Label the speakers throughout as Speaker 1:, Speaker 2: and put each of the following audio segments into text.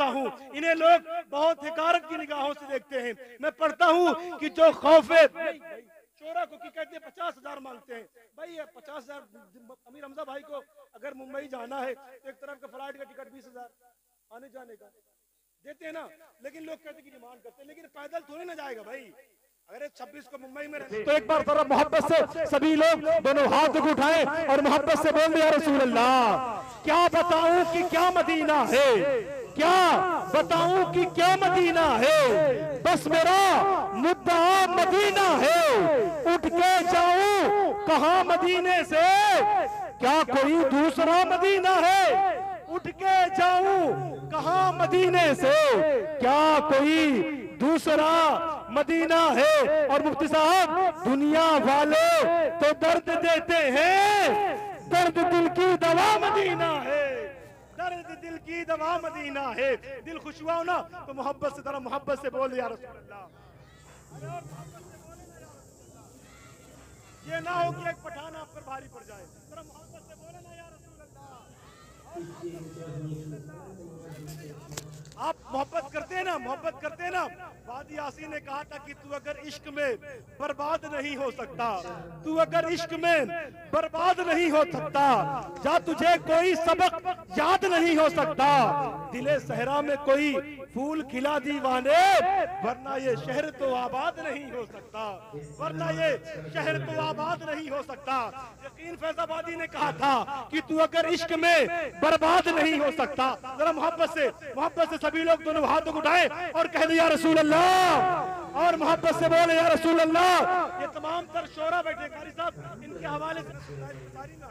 Speaker 1: पढ़ता हूँ, इन्हें लोग बहुत हिकारत की निगाहों से देखते हैं। मैं पढ़ता हूँ कि जो खौफे चोरा को की कहते हैं 50,000 मांगते हैं। भाई 50,000 अमीर हमजा भाई को अगर मुंबई जाना है तो एक तरफ का फ्लाइट का टिकट 20,000 आने जाने का देते हैं ना, लेकिन लोग कहते हैं कि डिमांड करते हैं, लेकिन पैदल थोड़ी ना जाएगा भाई। अगर 26 को मुंबई में
Speaker 2: तो एक बार जरा मोहब्बत से सभी लोग दोनों हाथ उठाएं और मोहब्बत से बोल दिया रसूल अल्लाह। क्या बताऊं कि क्या मदीना है, क्या बताऊं कि क्या मदीना है, बस मेरा मुद्दा मदीना है। उठ के जाऊं कहां मदीने से, क्या कोई दूसरा मदीना है। उठ के जाऊं कहां मदीने से, क्या कोई दूसरा मदीना है। और मुफ्ती साहब दुनिया वाले तो दर्द देते हैं, दर्द दिल की दवा मदीना है, दर्द दिल की दवा मदीना है। दिल खुश हुआ हो ना तो मोहब्बत से जरा मोहब्बत से बोल या रसूल अल्लाह। ये ना हो कि एक पठान आप पर भारी पड़ जाए, जरा मोहब्बत से बोले ना या रसूल अल्लाह। आप मोहब्बत करते हैं ना, मोहब्बत करते हैं ना। वादी यासीन ने कहा था कि तू अगर इश्क में बर्बाद नहीं हो सकता, तू अगर इश्क में बर्बाद नहीं हो सकता, जा तुझे कोई सबक याद नहीं हो सकता। दिले सहरा में कोई फूल खिला दीवाने, वरना ये शहर तो आबाद नहीं हो सकता, वरना ये शहर तो आबाद नहीं हो सकता। यकीन फैजाबादी ने कहा था कि तू अगर इश्क में बर्बाद नहीं हो सकता। जरा मोहब्बत से सभी लोग दोनों हाथों को उठाए और कह दे या रसूल अल्लाह, और मोहब्बत से बोले या रसूल अल्लाह। ये तमाम तर शोरा बैठे कारी साहब, इनके हवाले से सारी ना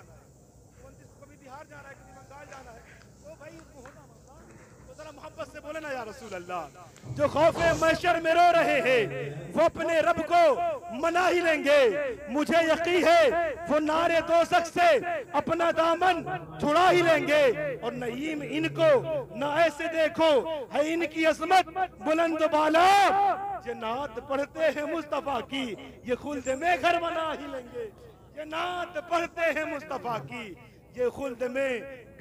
Speaker 2: कभी बिहार जा रहा है, कभी बंगाल जाना है, तो भाई उसको होना मामला, तो जरा मोहब्बत से बोले ना या रसूल अल्लाह। जो खौफे महशर में रो रहे हैं वो अपने रब को मना ही लेंगे, मुझे यकीन है वो नारे दोज़ख से अपना दामन छुड़ा ही लेंगे। और नईम इनको ना ऐसे देखो है इनकी अजमत बुलंद बाला, ये नात पढ़ते हैं मुस्तफा की ये खुल्द में घर बना ही लेंगे, ये नात पढ़ते हैं मुस्तफा की ये खुल्द में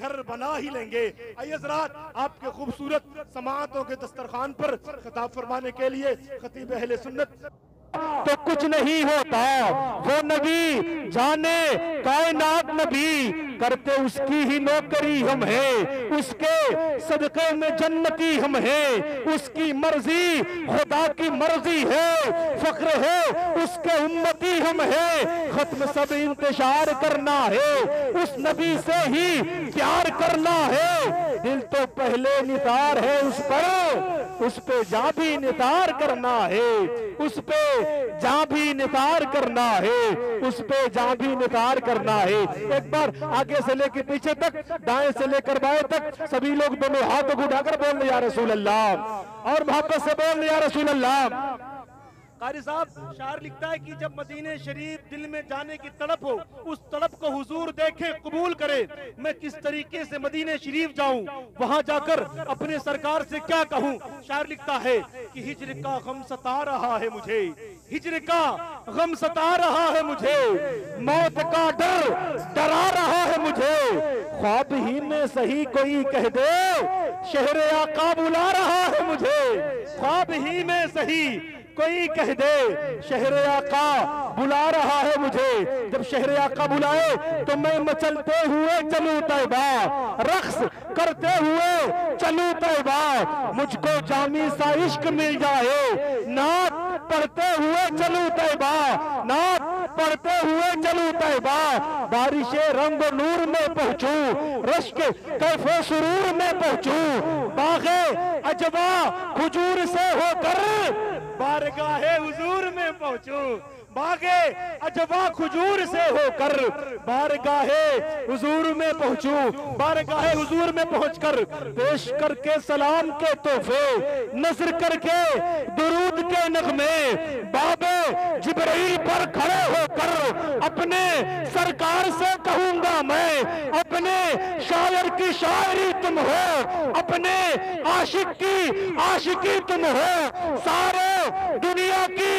Speaker 2: घर बना ही लेंगे। आइए ज़रात आपके खूबसूरत समाअतों के दस्तरखान पर खिताब फरमाने के लिए खतीब अहले सुन्नत। तो कुछ नहीं होता वो नबी जाने कायनात नबी, करते उसकी ही नौकरी हम हैं, उसके सदक़े में जन्नती हम हैं, उसकी मर्जी खुदा की मर्जी है, फख्र है उसके उम्मती हम हैं। खत्म सब इंतशार करना है, उस नबी से ही प्यार करना है। दिल तो पहले निसार है उस पे जा भी निसार करना है, उस पे जा भी निसार करना है, उस पे जा भी निसार करना है। एक बार आगे से लेकर पीछे तक, दाएं से लेकर बाएं तक सभी लोग दोनों हाथों को उठाकर बोल रहे या रसूल अल्लाह, और मोहब्बत से बोल रहे या रसूल अल्लाह। कारी साहब शायर लिखता है कि जब मदीने शरीफ दिल में जाने की तड़प हो, उस तड़प को हुजूर देखे कबूल करे। मैं किस तरीके से मदीने शरीफ जाऊं, वहां जाकर अपने सरकार से क्या कहूं। शायर लिखता है कि हिज्र का गम सता रहा है मुझे, हिज्र का गम सता रहा है मुझे, मौत का डर डरा रहा है मुझे। ख्वाब ही में सही कोई कह दे शहर आका बुला रहा है मुझे, ख्वाब ही में सही कोई कह दे शहर आका बुला रहा है मुझे। जब शहर आका बुलाए तो मैं मचलते हुए चलूं तैबा, रक्स करते हुए चलूं तैबा। मुझको जामी सा इश्क मिल जाए, नात पढ़ते हुए चलूं तैबा, नात पढ़ते हुए चलूं तैबा। बारिशे रंग नूर में पहुंचूं, रश्क कैफे सुरूर में पहुंचूं। बागे अजवा खुजूर से होकर बारगाहे हुजूर में पहुंचूं, बागे अजवा खुजूर से होकर बारगाहे हुजूर में पहुंचूं। बारगाहे हुजूर में पहुंचकर पेश करके सलाम के तोहफे, नजर करके दुरूद के नगमे, बाबे जिब्रील पर खड़े होकर अपने सरकार से कहूंगा मैं, अपने शायर की शायरी तुम हो, अपने आशिक की आशिकी तुम हो, सारे दुनिया की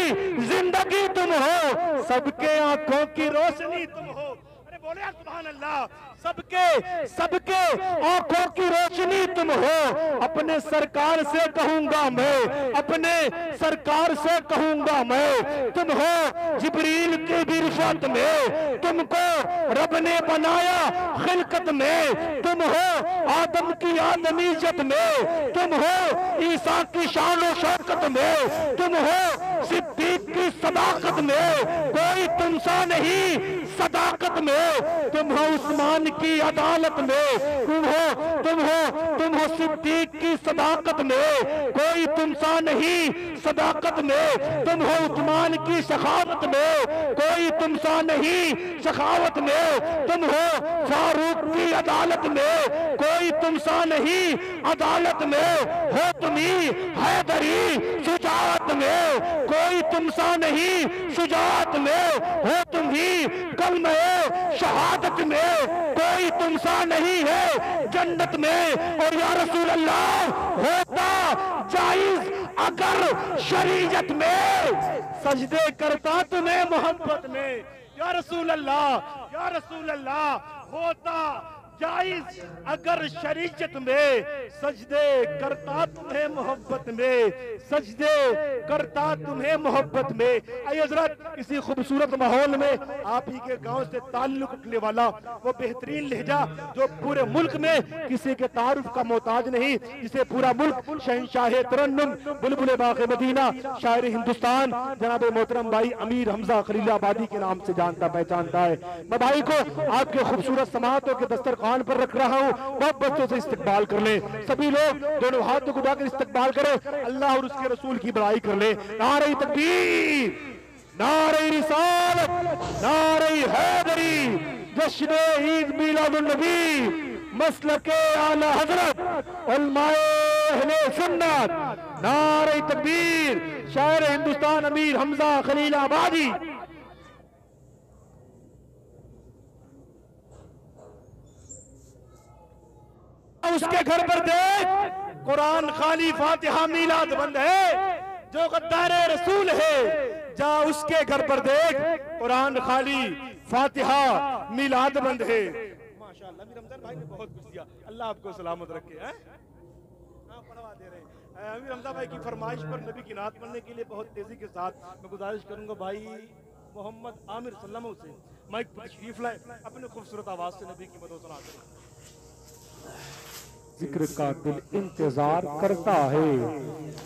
Speaker 2: जिंदगी तुम हो, सबके आंखों की रोशनी तुम हो। अरे
Speaker 1: बोले सुभान अल्लाह। सबके सबके आंखों की रोशनी तुम हो, अपने सरकार से कहूंगा मैं, अपने सरकार से कहूंगा मैं। तुम हो जिब्रील की बिरफत में, तुमको रब ने बनाया खिलकत में। तुम हो आदम की आदमीयत में, तुम हो ईसा की शान और शौकत में, तुम हो सिद्दीक की सदाकत में, कोई तुमसा नहीं सदाकत में। तुम हो उस्मान की अदालत में, तुम हो सिद्दीक की सदाकत में, कोई तुमसा नहीं सदाकत में। तुम हो उस्मान की सखावत में, कोई तुमसा नहीं सखावत में। तुम हो फारूक की अदालत में, कोई तुमसा नहीं अदालत में। हो तुम्ही हैदरी शुजाअत में, कोई तुमसा नहीं शुजाअत में। हो तुम्ही कलमे शहादत में, कोई तुमसा नहीं है जन्नत में। और या रसूल अल्लाह होता जायज अगर शरीयत में, सजदे करता तुम्हें मोहब्बत में। या रसूल अल्लाह, या रसूल अल्लाह, होता जायज अगर शरीयत में, सजदे करता तुम्हें मोहब्बत में, सजदे करता तुम्हें मोहब्बत में। आइए हज़रात, इसी खूबसूरत माहौल में आप ही के गांव से ताल्लुक रखने वाला वो बेहतरीन लहजा जो पूरे मुल्क में किसी के तारुफ का मोहताज नहीं, जिसे पूरा मुल्क शहंशाह तरन्नुम बुलबुल बाग़ मदीना शायर हिंदुस्तान जनाब मोहतरम भाई अमीर हमजा खलीलाबादी के नाम से जानता पहचानता है। मैं भाई को आपके खूबसूरत समातों के दस्तरखान पर रख रहा हूँ, बहुत बच्चों से इस्तकबाल कर ले। सभी लोग दोनों हाथों को उठाकर इस्तकबाल करें, अल्लाह और उसके रसूल की बड़ाई कर ले। नारे तकबीर, नारे रिसालत, नारे हैदरी, जश्न ईद मिलादुन नबी, मसलके आला हजरत उलमाए अहले सुन्नत। नारे तकबीर, शायर हिंदुस्तान अमीर हमजा खलीलाबादी। उसके घर पर देख कुरान खाली फातिहा मीलाद बंद है, जो गद्दारे रसूल है। जा उसके घर पर देख कुरान खाली फातिहा मीलाद बंद है। माशाअल्लाह अमीर रमजान भाई ने बहुत कुछ दिया, अल्लाह आपको सलामत रखे। हैं पढ़वा दे रहे हैं। अमीर रमजान भाई की फरमाइश पर नबी की नात पढ़ने के लिए बहुत तेजी के साथ मैं गुजारिश करूंगा भाई मोहम्मद आमिर सल्लम से माइक पर तशरीफ लाए, अपने खूबसूरत आवाज से नबी की मदद सुना करें।
Speaker 3: जिक्र का दिल इंतजार करता है,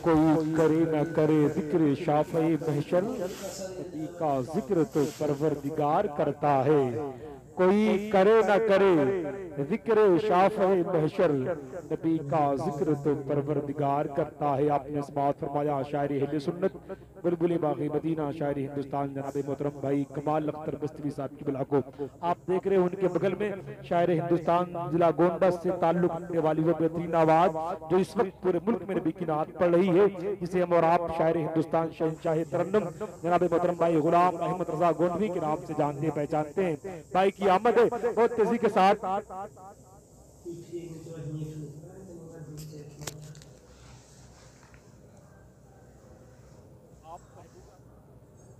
Speaker 3: कोई करे न करे जिक्र शाफ़े महशर, नबी का जिक्र तो परवरदिगार करता है। कोई करे न करे जिक्र शाफ़े महशर, नबी का जिक्र तो परवरदिगार करता है। आपने समाअत फरमाया शायर अहले सुन्नत बुलबुल बाग़ मदीना शायर हिंदुस्तान जनाब मोहतरम भाई कमाल अख्तर बस्तवी साहब की बिला को आप देख रहे हैं। उनके बगल में शायर हिंदुस्तान जिला गोंडा से ताल्लुक रखने वाली वो बेहतरीन आवाज जो इस वक्त पूरे मुल्क में नबी की नात पढ़ रही है, जिसे हम और आप शायर हिंदुस्तान शहंशाह तरन्नुम जनाब मोहतरम भाई गुलाम अहमद रजा गोंडवी के नाम से जानते पहचानते हैं। भाई की आमद है बहुत तेजी के साथ।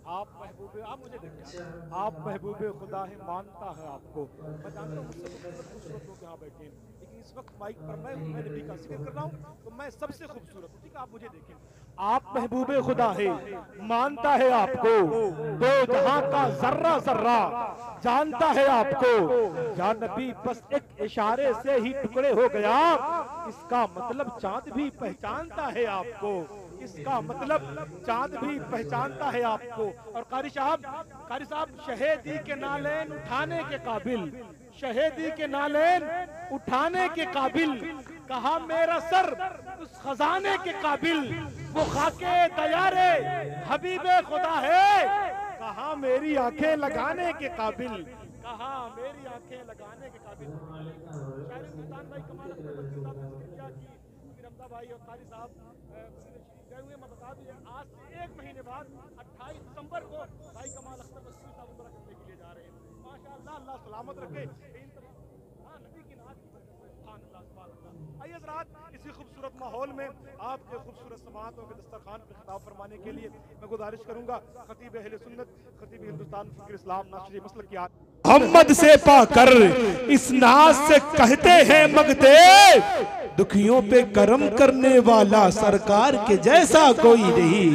Speaker 1: आप महबूबे, आप मुझे देखिए, आप महबूबे खुदा है, मानता है आपको। मैं जानता हूँ मुझसे खूबसूरत लोग यहाँ बैठे हैं, लेकिन इस वक्त माइक पर मैं नबी का जिक्र कर रहा हूँ तो मैं सबसे खूबसूरत हूँ। ठीक है, आप मुझे देखें। आप महबूबे खुदा है, मानता है आपको, दो जहां का जर्रा जर्रा जानता है आपको। या नबी बस एक इशारे से ही टुकड़े हो गया, इसका मतलब चांद भी पहचानता है आपको। इसका मतलब चांद भी पहचानता है आपको। और कारी साहब शहीदी के नालेन उठाने के काबिल, शहीदी के नालेन उठाने के काबिल, कहा मेरा सर उस खजाने के काबिल, वो खाके तैयारे हबीबे खुदा है, कहा मेरी आंखें लगाने के काबिल, कहा मेरी आंखें लगाने के काबिल। शायर हिंदुस्तान भाई कमाल रमजा भाई और कारी साहब गए हुए। मैं बता दूं आज से 1 महीने बाद 28 दिसंबर को भाई कमाल अख्तर बस्ती साहब उम्रा करने के लिए जा रहे हैं। माशाअल्लाह, अल्लाह सलामत रखे। नबी की नात सुभान अल्लाह सुभान अल्लाह। आइए हज़रात, इसी खूबसूरत माहौल में आपके खूबसूरत समातों के दस्तरखान पर खिताब फरमाने के लिए मैं गुजारिश करूंगा खतीब अहले सुन्नत, खतीब हिंदुस्तान फ़िक्र इस्लाम नाशरी मसलक की
Speaker 2: मोहम्मद से पाकर इस नाज से कहते हैं मगते, दुखियों पे करम करने वाला सरकार के जैसा कोई नहीं,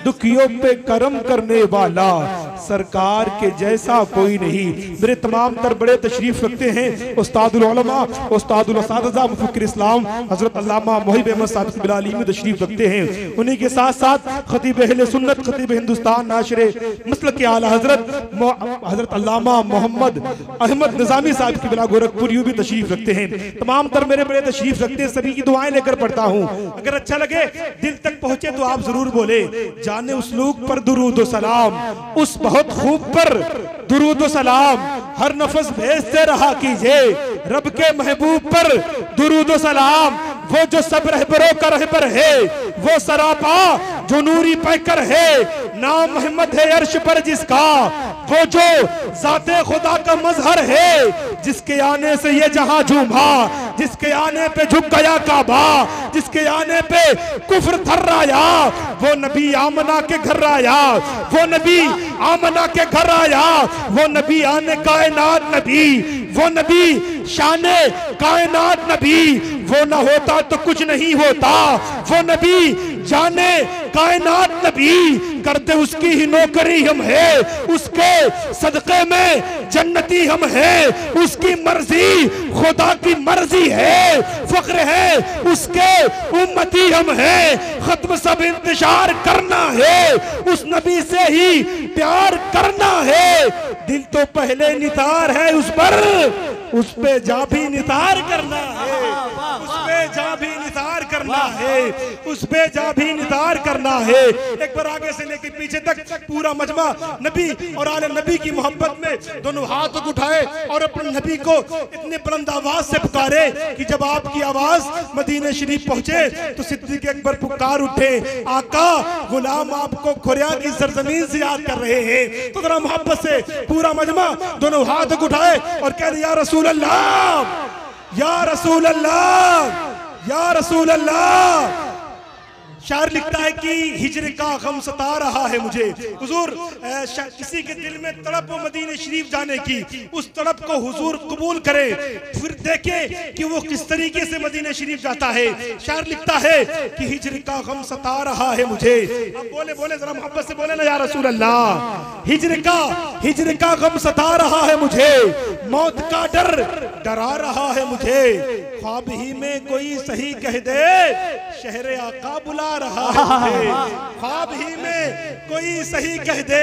Speaker 2: दुखियों पे करम करने वाला सरकार के जैसा कोई नहीं। मेरे तमाम तर बड़े तशरीफ रखते हैं उस्तादुल उलमा, उस्तादुल असातिज़ा, मुफक्किर इस्लाम हजरत अल्लामा मोहिब अहमद साहब बिलाली में तशरीफ रखते हैं। उन्हीं के साथ साथ खतीब अहले सुन्नत, खतीब हिंदुस्तान, नाशरे मसलक के आला हजरत अल्लामा मोहम्मद अहमद निजामी साहब की बिला गोरखपुर यूं भी तशरीफ रखते हैं। तमाम तर मेरे बड़े तशरीफ रखते हैं, सभी की दुआएं लेकर पढ़ता हूँ। अगर अच्छा लगे, दिल तक पहुंचे तो आप जरूर बोले, जाने उस लोग पर दुरूद व सलाम, उस बहुत खूब पर दुरूद व सलाम, हर नफस भेजते रहा कीजिए रब के महबूब पर दुरूद व सलाम। वो जो सब रहबरों का रहबर है, वो सरापा जो नूरी पैकर है, नाम मोहम्मद है अर्श पर जिसका, वो जो जाते खुदा का मजहर है, जिसके आने से ये जहां झूमा, जिसके आने पे झुक गया काबा, जिसके आने पे कुफ्र थर्राया, वो नबी आमना के घर आया, वो नबी आमना के घर आया, वो नबी आने कायनात नबी, वो नबी शाने कायनात नबी, वो ना होता तो कुछ नहीं होता, वो नबी जाने कायनात नबी, करते उसकी ही नौकरी हम है, उसके सदक़े में जन्नती हम है, उसकी मर्जी खुदा की मर्जी है, फख्र है उसके उम्मती हम है, खत्म सब इंतजार करना है, उस नबी से ही प्यार करना है, दिल तो पहले नितार है उस पर, उस पे जा भी नितार करना है, उस पे जा भी नितार करना है, उस पे जा भी नितार करना है। एक बार आगे से लेकर पीछे तक पूरा मजमा नबी और आले नबी की मोहब्बत में दोनों हाथ उठाए और अपने नबी को इतने बुलंद आवाज से पुकारे कि जब आपकी आवाज मदीने शरीफ पहुंचे तो सिद्दीक़ अकबर पुकार उठे, आका गुलाम आपको खुरिया की सरजमीन से याद कर रहे हैं। तो जरा मोहब्बत से पूरा मजमा दोनों हाथ उठाए और कह दिया, या रसूल अल्लाह, या रसूल अल्लाह, या रसूल अल्लाह। शायर लिखता है कि हिजर का गम सता रहा है मुझे, हुजूर किसी के दिल में तड़प हो मदीने शरीफ जाने की, उस तड़प को हुजूर कबूल करे, फिर देखे कि वो किस तरीके से मदीने शरीफ जाता है। शायर लिखता है कि हिजर का गम सता रहा है मुझे, अब बोले बोले जरा मोहब्बत से बोले ना, या रसूल अल्लाह। हिजर का गम सता रहा है मुझे, मौत का डर डरा रहा है मुझे, ख्वाब ही में कोई सही कह दे शहर आका बुला रहा है मुझे, ख्वाब ही में कोई सही कह दे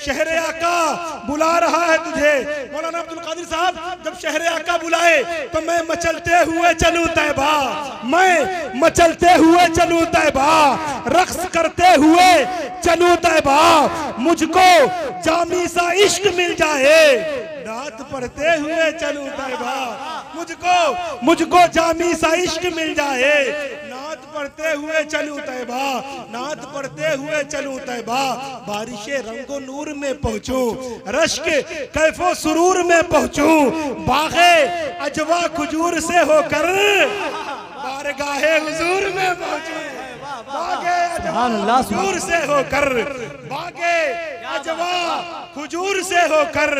Speaker 2: शहर आका बुला रहा है तुझे। मौलाना अब्दुल कादिर साहब जब शहर आका बुलाए तो मैं मचलते हुए चलूं तैबा, मैं मचलते हुए चलूं तैबा, रक्स करते हुए चलूं तैबा, मुझको जामी सा इश्क मिल जाए, नात पढ़ते हुए चलूं तैबा, मुझको जामी सा इश्क मिल जाए, नात पढ़ते हुए चलूं तैबा, नात पढ़ते हुए चलूं तैबा, बारिशे रंगो नूर में पहुंचूं, रश्क कैफो सुरूर में पहुंचूं, बागे अजवा खजूर से होकर बारगाहे हुजूर में पहुंचूं, बागे अजवा खजूर से होकर, बागे अजवा खजूर से होकर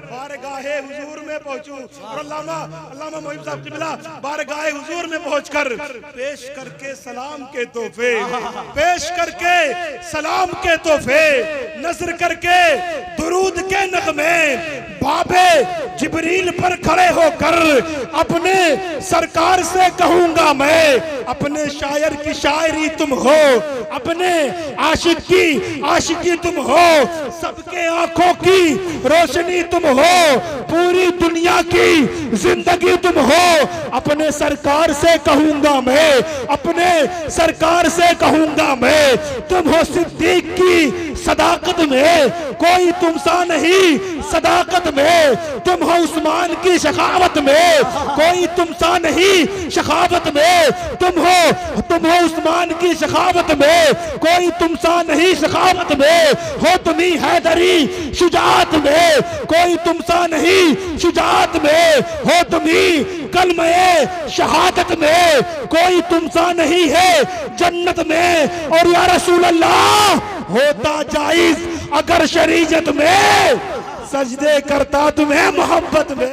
Speaker 2: बारगाहे हुजूर में पहुंचूं। और अल्लामा मोहिब साहब क़िबला बारगाहे हुजूर में पहुंचकर पेश करके सलाम के तोहफे, पेश करके सलाम के तोहफे, नज़र करके दुरूद के नगमे, बाबे जिब्रील पर खड़े होकर अपने सरकार से कहूंगा मैं, अपने शायर की शायरी तुम हो, अपने आशिक की आशिकी तुम हो, सबके आंखों की रोशनी तुम हो, पूरी दुनिया की जिंदगी तुम हो, अपने सरकार से कहूंगा मैं, अपने सरकार से कहूंगा मैं, तुम हो सिद्दीक की सदाकत में कोई तुमसा नहीं, सदाकत में तुम हो उस्मान की शखावत में कोई तुमसा नहीं, शखावत में तुम हो उस्मान की शखावत में कोई तुमसा नहीं, शखावत में हो तुम्ही हैदरी शुजात में कोई तुमसा नहीं, शुजात में हो तुम्ही कलमे शहादत में कोई तुमसा नहीं है, जन्नत में। और या रसूल अल्लाह होता जायज अगर शरीयत में
Speaker 1: सजदे करता तुम्हें मोहब्बत में।